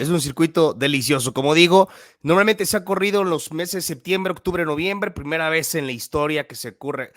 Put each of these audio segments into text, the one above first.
Es un circuito delicioso. Como digo, normalmente se ha corrido en los meses de septiembre, octubre, noviembre. Primera vez en la historia que se corre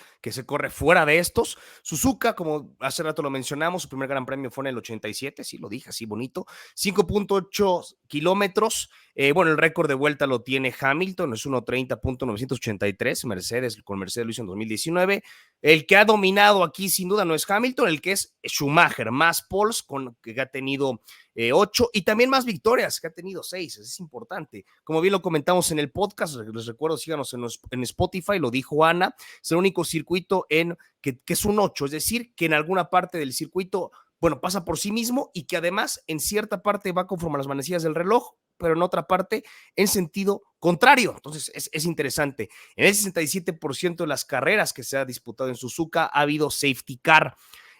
fuera de estos. Suzuka, como hace rato lo mencionamos, su primer gran premio fue en el 87, sí lo dije así bonito. 5.8 kilómetros. Bueno, el récord de vuelta lo tiene Hamilton, es 1:30.983. Mercedes, con Mercedes lo hizo en 2019. El que ha dominado aquí sin duda no es Hamilton, el que es Schumacher, más poles que ha tenido 8 y también más victorias, que ha tenido 6, es importante. Como bien lo comentamos en el podcast, les recuerdo, síganos en Spotify, lo dijo Ana, es el único circuito que es un 8, es decir, que en alguna parte del circuito, bueno, pasa por sí mismo y que además en cierta parte va conforme a las manecillas del reloj, pero en otra parte en sentido contrario. Entonces es interesante. En el 67% de las carreras que se ha disputado en Suzuka ha habido safety car.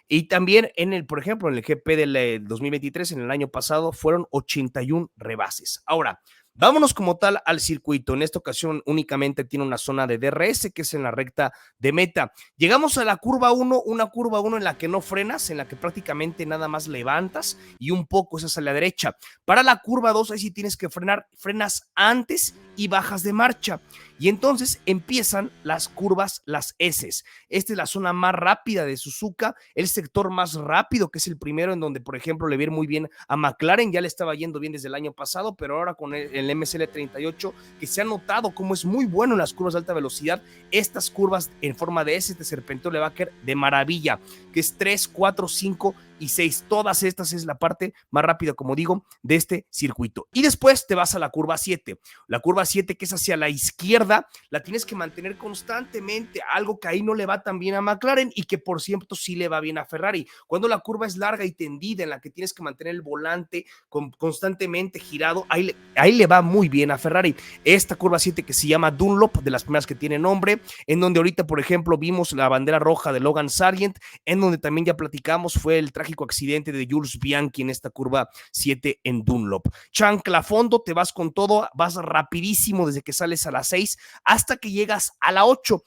Y también por ejemplo, en el GP del 2023, en el año pasado, fueron 81 rebases. Ahora, vámonos como tal al circuito. En esta ocasión únicamente tiene una zona de DRS, que es en la recta de meta. Llegamos a la curva 1, una curva 1 en la que no frenas, en la que prácticamente nada más levantas y un poco es hacia la derecha. Para la curva 2, ahí sí tienes que frenas antes y bajas de marcha. Y entonces empiezan las curvas, las S. Esta es la zona más rápida de Suzuka, el sector más rápido, que es el primero en donde, por ejemplo, le viene muy bien a McLaren, ya le estaba yendo bien desde el año pasado, pero ahora con el MSL38, que se ha notado cómo es muy bueno en las curvas de alta velocidad, estas curvas en forma de S, este serpenteo le va a caer de maravilla, que es 3, 4, 5 y 6. Todas estas es la parte más rápida, como digo, de este circuito. Y después te vas a la curva 7. La curva 7, que es hacia la izquierda, la tienes que mantener constantemente, algo que ahí no le va tan bien a McLaren y que por cierto sí le va bien a Ferrari. Cuando la curva es larga y tendida, en la que tienes que mantener el volante constantemente girado, ahí le va muy bien a Ferrari. Esta curva 7 que se llama Dunlop, de las primeras que tiene nombre, en donde ahorita, por ejemplo, vimos la bandera roja de Logan Sargent, en donde también ya platicamos, fue el trágico accidente de Jules Bianchi en esta curva 7 en Dunlop. Chancla a fondo, te vas con todo, vas rapidísimo desde que sales a las 6 hasta que llegas a la 8.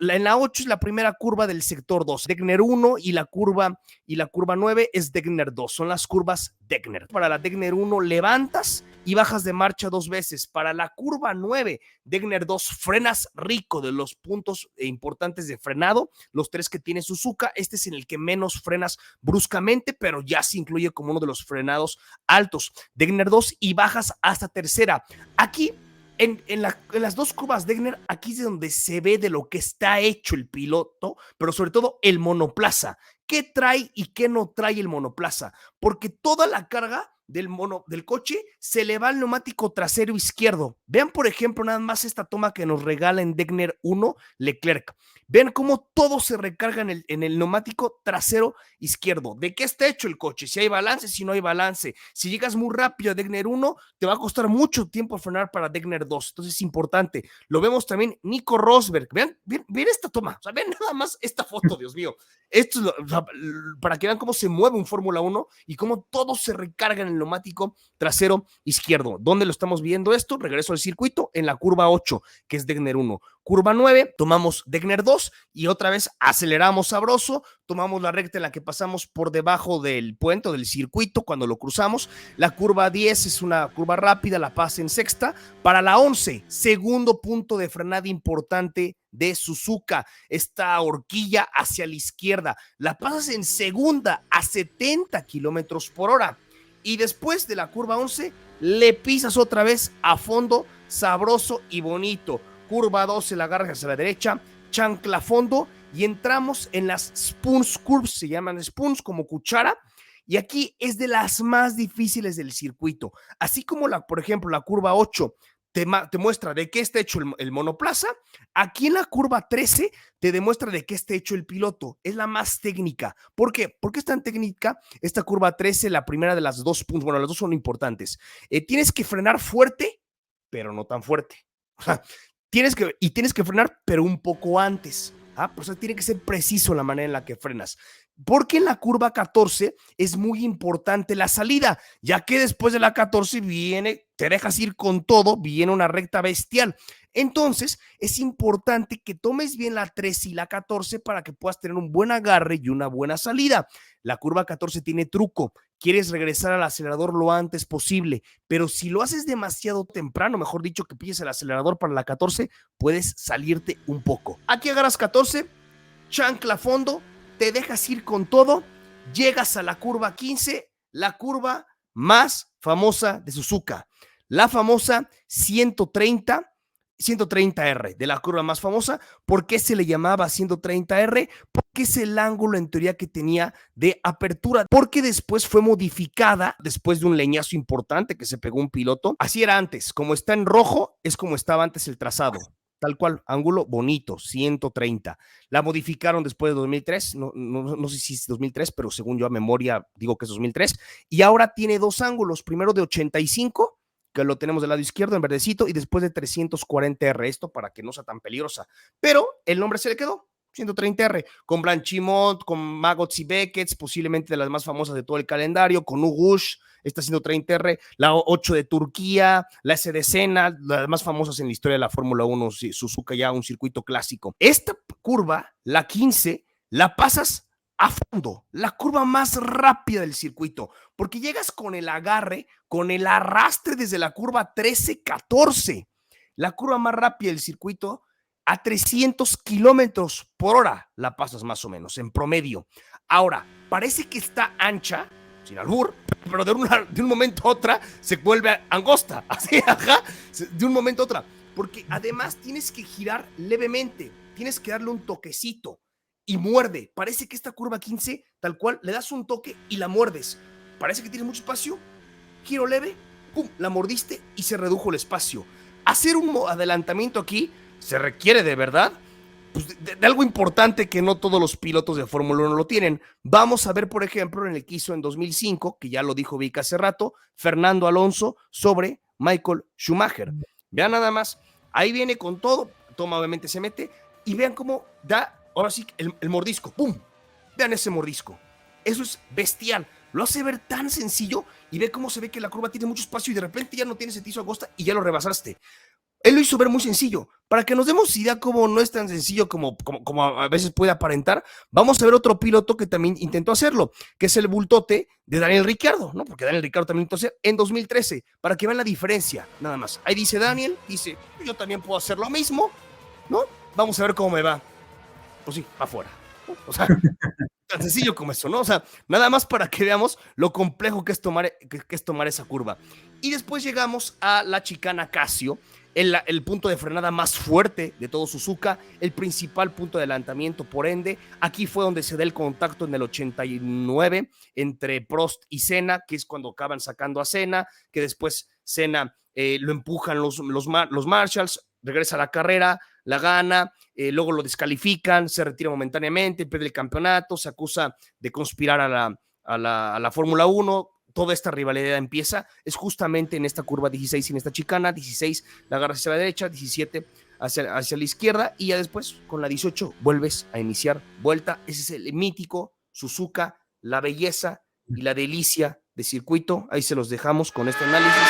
En la 8 es la primera curva del sector 2, Degner 1 y la curva 9 es Degner 2, son las curvas Degner. Para la Degner 1 levantas y bajas de marcha 2 veces. Para la curva 9, Degner 2, frenas rico, de los puntos importantes de frenado, los 3 que tiene Suzuka. Este es en el que menos frenas bruscamente, pero ya se incluye como uno de los frenados altos. Degner 2 y bajas hasta tercera. Aquí en las dos curvas Degner, aquí es donde se ve de lo que está hecho el piloto, pero sobre todo el monoplaza. ¿Qué trae y qué no trae el monoplaza? Porque toda la carga del coche se le va al neumático trasero izquierdo. Vean, por ejemplo, nada más esta toma que nos regala en Degner 1 Leclerc. Vean cómo todo se recarga en el neumático trasero izquierdo. ¿De qué está hecho el coche? Si hay balance, si no hay balance. Si llegas muy rápido a Degner 1, te va a costar mucho tiempo frenar para Degner 2. Entonces es importante. Lo vemos también Nico Rosberg. Vean esta toma. O sea, vean nada más esta foto, Dios mío. Esto es o sea, para que vean cómo se mueve un Fórmula 1 y cómo todo se recarga en el neumático trasero izquierdo. ¿Dónde lo estamos viendo esto? Regreso al circuito en la curva 8, que es Degner 1. Curva 9, tomamos Degner 2 y otra vez aceleramos sabroso, tomamos la recta en la que pasamos por debajo del puente del circuito cuando lo cruzamos. La curva 10 es una curva rápida, la pasa en sexta. Para la 11, segundo punto de frenada importante de Suzuka, esta horquilla hacia la izquierda, la pasas en segunda a 70 kilómetros por hora y después de la curva 11 le pisas otra vez a fondo, sabroso y bonito. Curva 12 la agarras hacia la derecha, chancla a fondo y entramos en las Spoons Curves, se llaman Spoons como cuchara, y aquí es de las más difíciles del circuito, así como por ejemplo la curva 8 te muestra de qué está hecho el monoplaza. Aquí en la curva 13 te demuestra de qué está hecho el piloto. Es la más técnica. ¿Por qué? ¿Por qué es tan técnica? Esta curva 13, la primera de las dos puntos, bueno, las dos son importantes. Tienes que frenar fuerte, pero no tan fuerte. O sea, tienes que frenar, pero un poco antes. Pues tiene que ser preciso la manera en la que frenas. Porque en la curva 14 es muy importante la salida, ya que después de la 14 te dejas ir con todo, viene una recta bestial. Entonces, es importante que tomes bien la 13 y la 14 para que puedas tener un buen agarre y una buena salida. La curva 14 tiene truco. Quieres regresar al acelerador lo antes posible, pero si lo haces demasiado temprano, mejor dicho, que pilles el acelerador para la 14, puedes salirte un poco. Aquí agarras 14, chancla a fondo, te dejas ir con todo, llegas a la curva 15, la curva más famosa de Suzuka, la famosa 130R, de la curva más famosa. ¿Por qué se le llamaba 130R? Porque es el ángulo en teoría que tenía de apertura, porque después fue modificada después de un leñazo importante que se pegó un piloto. Así era antes, como está en rojo, es como estaba antes el trazado. Tal cual, ángulo bonito, 130. La modificaron después de 2003, no sé si es 2003, pero según yo a memoria digo que es 2003, y ahora tiene dos ángulos, primero de 85, que lo tenemos del lado izquierdo en verdecito, y después de 340R, esto para que no sea tan peligrosa, pero el nombre se le quedó, 130R, con Blanchimont, con Maggots y Beckett, posiblemente de las más famosas de todo el calendario, con Ugush, esta 130R, la 8 de Turquía, la S de Senna, las más famosas en la historia de la Fórmula 1, Suzuka, ya un circuito clásico. Esta curva, la 15, la pasas a fondo, la curva más rápida del circuito, porque llegas con el agarre, con el arrastre desde la curva 13-14, la curva más rápida del circuito, a 300 kilómetros por hora la pasas más o menos, en promedio. Ahora, parece que está ancha, sin albur, pero de un momento a otra se vuelve angosta, así, ajá, de un momento a otra, porque además tienes que girar levemente, tienes que darle un toquecito y muerde. Parece que esta curva 15, tal cual, le das un toque y la muerdes. Parece que tiene mucho espacio, giro leve, pum, la mordiste y se redujo el espacio. Hacer un adelantamiento aquí se requiere de verdad pues de algo importante que no todos los pilotos de Fórmula 1 lo tienen. Vamos a ver, por ejemplo, en el que hizo en 2005, que ya lo dijo Vic hace rato, Fernando Alonso sobre Michael Schumacher. Vean nada más, ahí viene con todo, toma obviamente se mete, y vean cómo da, ahora sí, el mordisco, ¡pum! Vean ese mordisco. Eso es bestial. Lo hace ver tan sencillo y ve cómo se ve que la curva tiene mucho espacio y de repente ya no tiene sentido Agosta y ya lo rebasaste. Él lo hizo ver muy sencillo. Para que nos demos idea cómo no es tan sencillo como a veces puede aparentar, vamos a ver otro piloto que también intentó hacerlo, que es el bultote de Daniel Ricciardo, ¿no? Porque Daniel Ricciardo también intentó hacer en 2013, para que vean la diferencia, nada más. Ahí dice Daniel, dice, yo también puedo hacer lo mismo, ¿no? Vamos a ver cómo me va. Pues sí, afuera. O sea, tan sencillo como eso, ¿no? O sea, nada más para que veamos lo complejo que es tomar esa curva. Y después llegamos a la chicana Casio, el punto de frenada más fuerte de todo Suzuka, el principal punto de adelantamiento, por ende. Aquí fue donde se da el contacto en el 89 entre Prost y Senna, que es cuando acaban sacando a Senna, que después Senna lo empujan los Marshalls, regresa a la carrera, la gana, luego lo descalifican, se retira momentáneamente, pierde el campeonato, se acusa de conspirar a la Fórmula 1. Toda esta rivalidad empieza, es justamente en esta curva 16 y en esta chicana, 16 la agarras hacia la derecha, 17 hacia la izquierda y ya después con la 18 vuelves a iniciar vuelta. Ese es el mítico Suzuka, la belleza y la delicia de circuito. Ahí se los dejamos con este análisis.